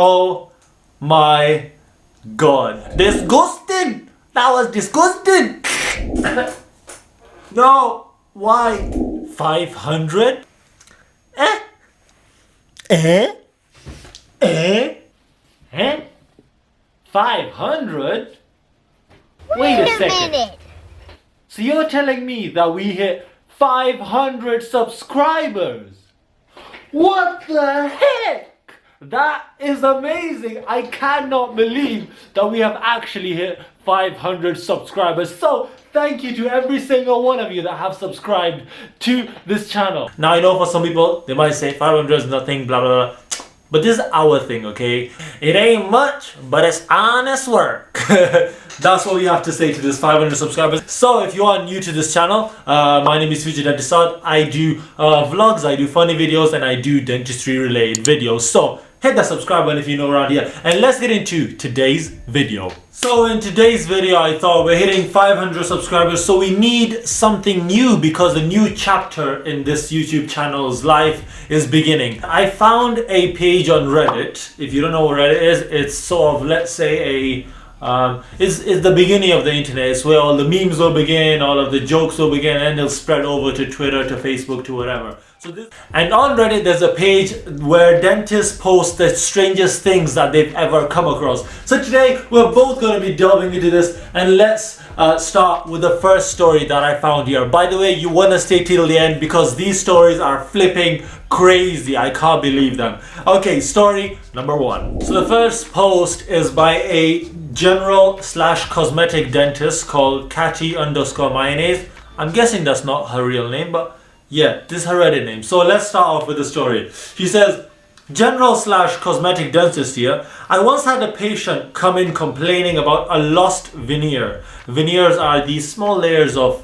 Oh my god. Disgusting! That was disgusting! No, why? 500? Eh? 500? Wait a second. So you're telling me that we hit 500 subscribers? What the heck? That is amazing. I cannot believe that we have actually hit 500 subscribers. So thank you to every single one of you that have subscribed to this channel. Now I know for some people they might say 500 is nothing, blah blah blah. But this is our thing, okay? It ain't much, but it's honest work. That's what we have to say to this 500 subscribers. So if you are new to this channel, my name is Future Dentist Saad. I do vlogs, I do funny videos, and I do dentistry related videos. So hit that subscribe button if you're new around here. And let's get into today's video. So in today's video, I thought we're hitting 500 subscribers, so we need something new because a new chapter in this YouTube channel's life is beginning. I found a page on Reddit. If you don't know what Reddit is, it's sort of, let's say, it's the beginning of the internet. It's where all the memes will begin, all of the jokes will begin, and they'll spread over to Twitter, to Facebook, to whatever. And on Reddit there's a page where dentists post the strangest things that they've ever come across. So today we're both going to be delving into this, and let's start with the first story that I found here. By the way, you want to stay till the end because these stories are flipping crazy. I can't believe them. Okay, story number 1. So the first post is by a general/cosmetic dentist called Catty_mayonnaise. I'm guessing that's not her real name, but yeah, this is her Reddit name. So let's start off with the story. She says, general/cosmetic dentist here. I once had a patient come in complaining about a lost veneer. Veneers are these small layers of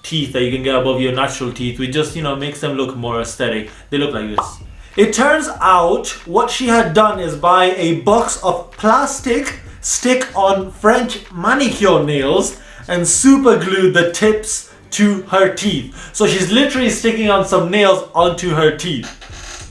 teeth that you can get above your natural teeth, which just, makes them look more aesthetic. They look like this. It turns out what she had done is buy a box of plastic stick-on French manicure nails and super glued the tips to her teeth. So she's literally sticking on some nails onto her teeth.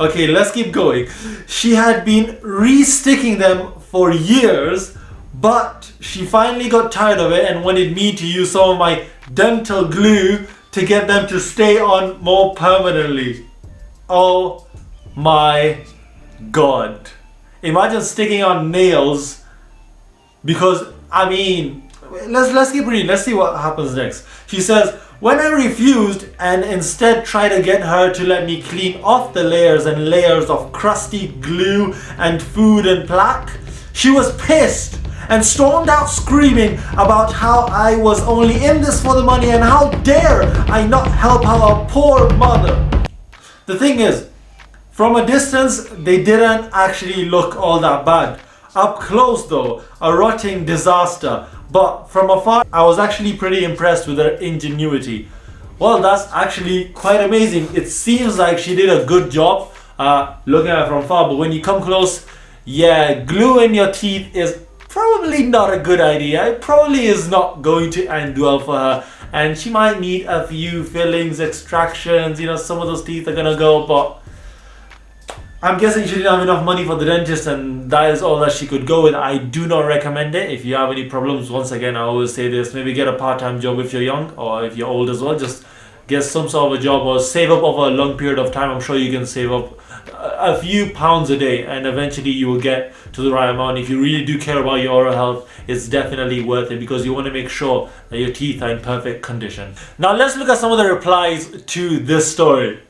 Okay, let's keep going. She had been re-sticking them for years, but she finally got tired of it and wanted me to use some of my dental glue to get them to stay on more permanently. Oh my god. Imagine sticking on nails because, let's keep reading. Let's see what happens next. She says, when I refused and instead tried to get her to let me clean off the layers and layers of crusty glue and food and plaque, she was pissed and stormed out screaming about how I was only in this for the money and how dare I not help out a poor mother. The thing is, from a distance, they didn't actually look all that bad. Up close though, a rotting disaster. But from afar, I was actually pretty impressed with her ingenuity. Well, that's actually quite amazing. It seems like she did a good job looking at it from far, but when you come close, yeah, glue in your teeth is probably not a good idea. It probably is not going to end well for her, and she might need a few fillings, extractions, some of those teeth are gonna go, but I'm guessing she didn't have enough money for the dentist, and that is all that she could go with. I do not recommend it. If you have any problems, once again, I always say this, maybe get a part-time job if you're young, or if you're old as well, just get some sort of a job or save up over a long period of time. I'm sure you can save up a few pounds a day, and eventually you will get to the right amount. If you really do care about your oral health, it's definitely worth it because you want to make sure that your teeth are in perfect condition. Now let's look at some of the replies to this story.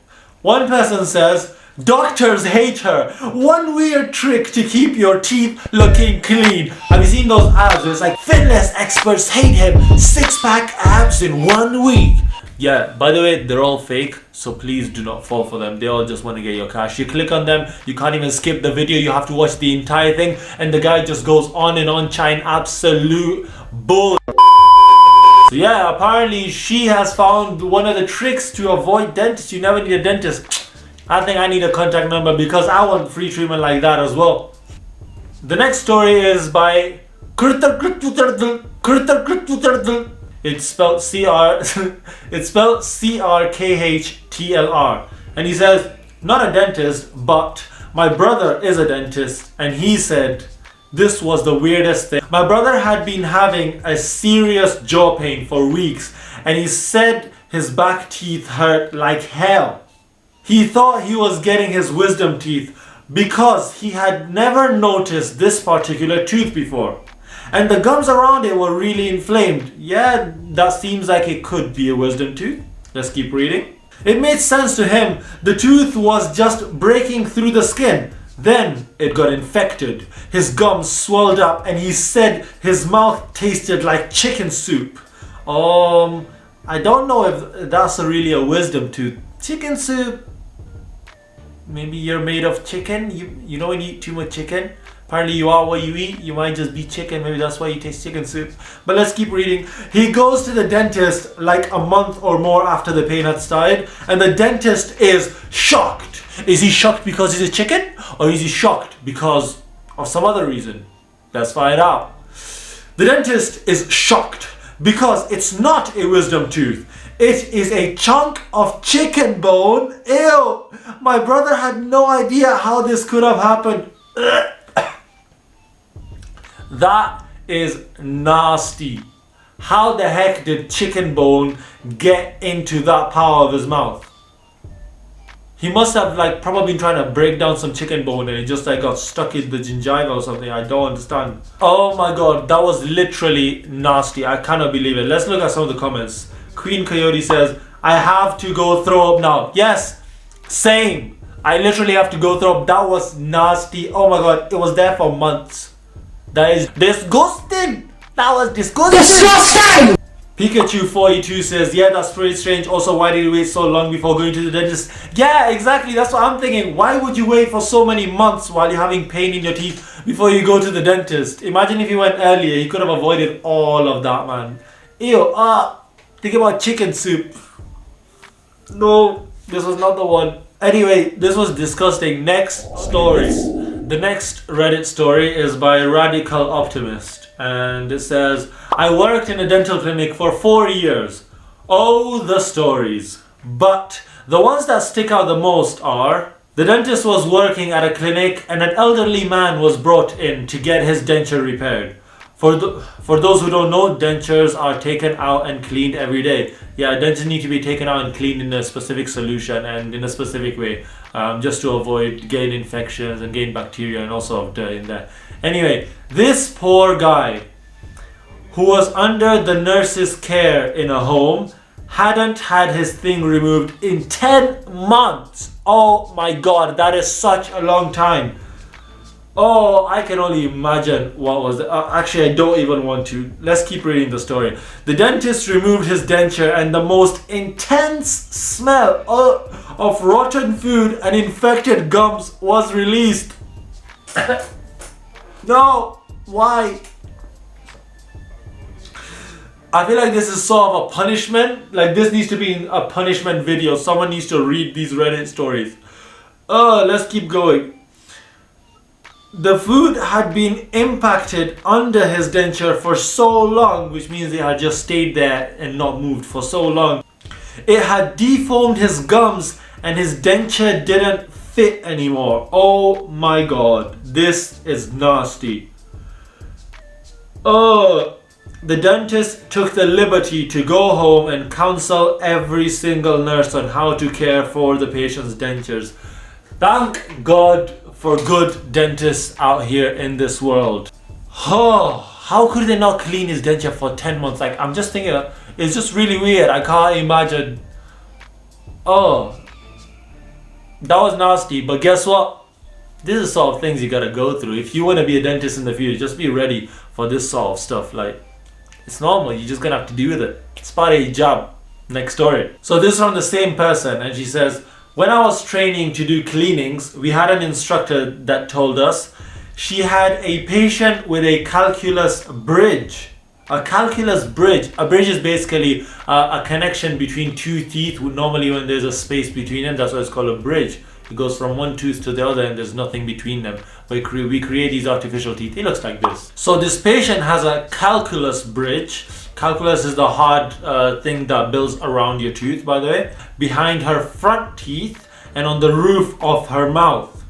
One person says, doctors hate her. One weird trick to keep your teeth looking clean. Have you seen those abs where it's like, fitness experts hate him, 6-pack abs in 1 week? Yeah, by the way, they're all fake, so please do not fall for them. They all just want to get your cash. You click on them, you can't even skip the video, you have to watch the entire thing, and the guy just goes on and on trying absolute bull. So yeah, apparently she has found one of the tricks to avoid dentists. You never need a dentist. I think I need a contact number because I want free treatment like that as well. The next story is by It's spelled CRKHTLR, and he says, not a dentist, but My brother is a dentist and he said this was the weirdest thing. My brother had been having a serious jaw pain for weeks and he said his back teeth hurt like hell. He thought he was getting his wisdom teeth because he had never noticed this particular tooth before. And the gums around it were really inflamed. Yeah, that seems like it could be a wisdom tooth. Let's keep reading. It made sense to him. The tooth was just breaking through the skin. Then it got infected. His gums swelled up and he said his mouth tasted like chicken soup. I don't know if that's really a wisdom tooth. Chicken soup? Maybe you're made of chicken? You don't eat too much chicken? Apparently you are what you eat. You might just be chicken. Maybe that's why you taste chicken soup. But let's keep reading. He goes to the dentist like a month or more after the pain had started. And the dentist is shocked. Is he shocked because he's a chicken? Or is he shocked because of some other reason? Let's find out. The dentist is shocked because it's not a wisdom tooth. It is a chunk of chicken bone. Ew! My brother had no idea how this could have happened. That is nasty. How the heck did chicken bone get into that part of his mouth? He must have probably been trying to break down some chicken bone and it just got stuck in the gingiva or something. I don't understand. Oh my god, that was literally nasty. I cannot believe it. Let's look at some of the comments. Queen Coyote says, I have to go throw up now. Yes, same. I literally have to go throw up. That was nasty. Oh my god, it was there for months. That is disgusting. That was disgusting. Disgusting. Pikachu 42 says, yeah, that's pretty strange. Also, why did you wait so long before going to the dentist? Yeah, exactly. That's what I'm thinking. Why would you wait for so many months while you're having pain in your teeth before you go to the dentist? Imagine if you went earlier. You could have avoided all of that, man. Ew. Think about chicken soup. No, this was not the one. Anyway, this was disgusting. Next story. The next Reddit story is by Radical Optimist. And it says, I worked in a dental clinic for 4 years. Oh, the stories. But the ones that stick out the most are, the dentist was working at a clinic and an elderly man was brought in to get his denture repaired. For those who don't know, dentures are taken out and cleaned every day. Yeah, dentures need to be taken out and cleaned in a specific solution and in a specific way, just to avoid gain infections and gain bacteria and also of dirt in there. Anyway, this poor guy who was under the nurse's care in a home hadn't had his thing removed in 10 months. Oh my god, that is such a long time. Oh, I can only imagine what was actually, I don't even want to. Let's keep reading the story. The dentist removed his denture and the most intense smell of rotten food and infected gums was released. No, why? I feel like this is sort of a punishment. Like this needs to be in a punishment video. Someone needs to read these Reddit stories. Let's keep going. The food had been impacted under his denture for so long, which means it had just stayed there and not moved for so long. It had deformed his gums and his denture didn't fit anymore. Oh my god, this is nasty. The dentist took the liberty to go home and counsel every single nurse on how to care for the patient's dentures. Thank God for good dentists out here in this world. How could they not clean his denture for 10 months? Like, I'm just thinking, it's just really weird. I can't imagine. That was nasty, but guess what? This is sort of things you gotta go through. If you want to be a dentist in the future, just be ready for this sort of stuff. Like, it's normal. You're just gonna have to deal with it. It's part of your job. Next story. So this is from the same person, and she says, when I was training to do cleanings, we had an instructor that told us she had a patient with a calculus bridge. A calculus bridge. A bridge is basically a connection between two teeth. Normally when there's a space between them, that's why it's called a bridge. It goes from one tooth to the other and there's nothing between them. But we create these artificial teeth. It looks like this. So this patient has a calculus bridge. Calculus is the hard thing that builds around your tooth, by the way, behind her front teeth and on the roof of her mouth.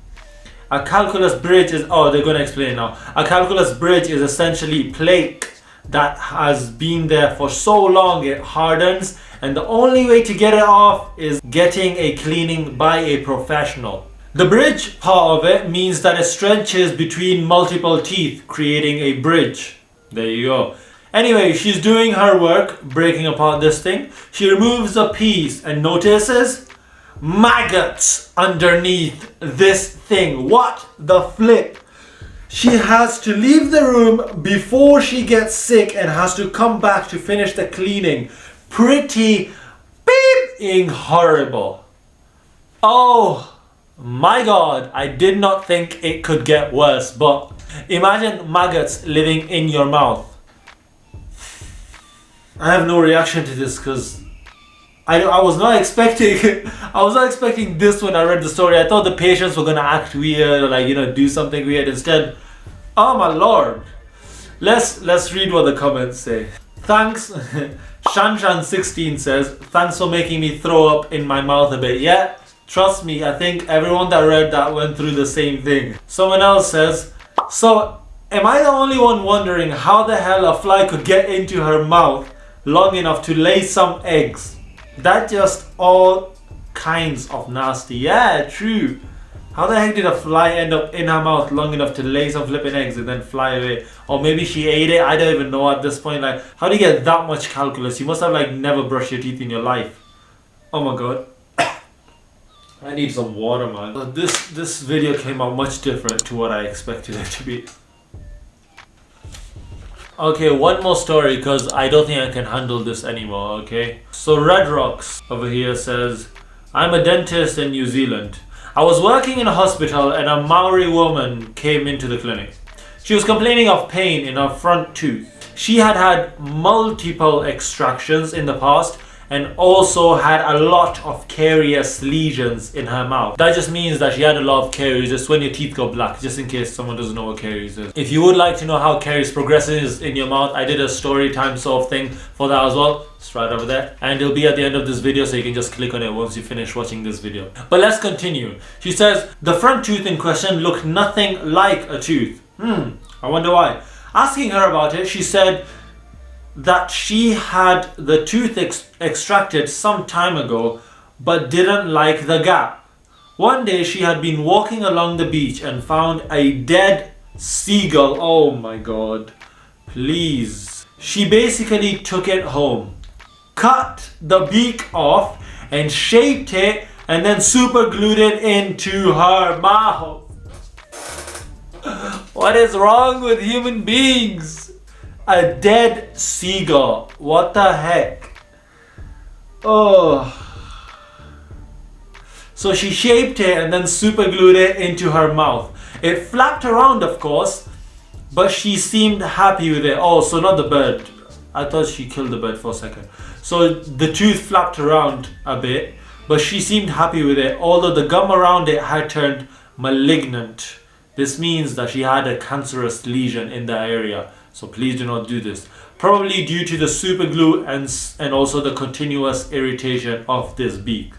A calculus bridge is, oh, they're going to explain it now. A calculus bridge is essentially plaque that has been there for so long it hardens, and the only way to get it off is getting a cleaning by a professional. The bridge part of it means that it stretches between multiple teeth, creating a bridge. There you go. Anyway, she's doing her work, breaking apart this thing. She removes a piece and notices maggots underneath this thing. What the flip? She has to leave the room before she gets sick and has to come back to finish the cleaning. Pretty beeping horrible. Oh my god, I did not think it could get worse, but imagine maggots living in your mouth. I have no reaction to this because I was not expecting I was not expecting this when I read the story. I thought the patients were gonna act weird or like, you know, do something weird. Instead, oh my lord. Let's read what the comments say. Thanks. Shanshan16 says, thanks for making me throw up in my mouth a bit. Yeah, trust me, I think everyone that read that went through the same thing. Someone else says, so am I the only one wondering how the hell a fly could get into her mouth long enough to lay some eggs? That just all kinds of nasty. Yeah, true. How the heck did a fly end up in her mouth long enough to lay some flipping eggs and then fly away? Or maybe she ate it. I don't even know at this point. Like, how do you get that much calculus? You must have like never brushed your teeth in your life. Oh my god. I need some water, man. This video came out much different to what I expected it to be. Okay, one more story because I don't think I can handle this anymore, okay? So Red Rocks over here says, I'm a dentist in New Zealand. I was working in a hospital and a Maori woman came into the clinic. She was complaining of pain in her front tooth. She had had multiple extractions in the past and also had a lot of carious lesions in her mouth. That just means that she had a lot of caries. It's when your teeth go black, just in case someone doesn't know what caries is. If you would like to know how caries progresses in your mouth, I did a story time sort of thing for that as well. It's right over there. And it'll be at the end of this video, so you can just click on it once you finish watching this video. But let's continue. She says, the front tooth in question looked nothing like a tooth. I wonder why. Asking her about it, she said that she had the tooth extracted some time ago but didn't like the gap. One day she had been walking along the beach and found a dead seagull. Oh my god, please. She basically took it home, cut the beak off and shaped it and then super glued it into her mouth. What is wrong with human beings? A dead seagull. What the heck? Oh. So she shaped it and then super glued it into her mouth. It flapped around, of course, but she seemed happy with it. Oh, so not the bird. I thought she killed the bird for a second. So the tooth flapped around a bit, but she seemed happy with it, although the gum around it had turned malignant. This means that she had a cancerous lesion in the area. So please do not do this. Probably due to the super glue and also the continuous irritation of this beak.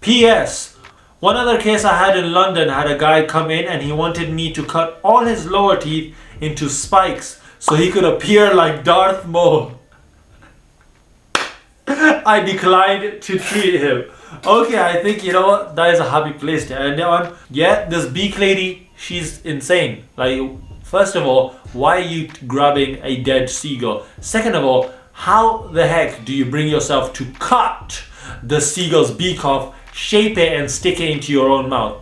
P.S. One other case I had in London had a guy come in and he wanted me to cut all his lower teeth into spikes so he could appear like Darth Maul. I declined to treat him. Okay, I think, you know what, that is a happy place to end it on. Yeah, this beak lady, she's insane. Like, first of all, why are you grabbing a dead seagull? Second of all, how the heck do you bring yourself to cut the seagull's beak off, shape it and stick it into your own mouth?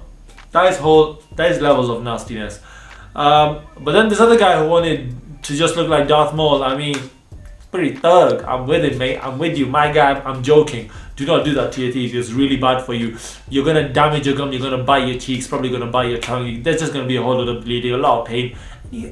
That is levels of nastiness. But then this other guy who wanted to just look like Darth Maul, I mean, pretty thug. I'm with it, mate. I'm with you. My guy, I'm joking. Do not do that to your teeth. It's really bad for you. You're going to damage your gum. You're going to bite your cheeks. Probably going to bite your tongue. There's just going to be a whole lot of bleeding, a lot of pain.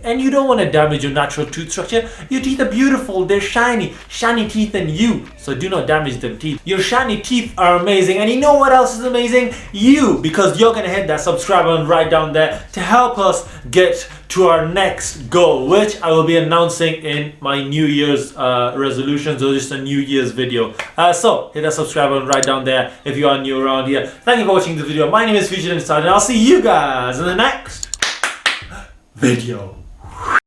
And you don't want to damage your natural tooth structure. Your teeth are beautiful. They're shiny. Shiny teeth than you. So do not damage them teeth. Your shiny teeth are amazing. And you know what else is amazing? You. Because you're going to hit that subscribe button right down there to help us get to our next goal, which I will be announcing in my New Year's resolutions or just a New Year's video. So hit that subscribe button right down there if you are new around here. Thank you for watching the video. My name is Saad, and I'll see you guys in the next video.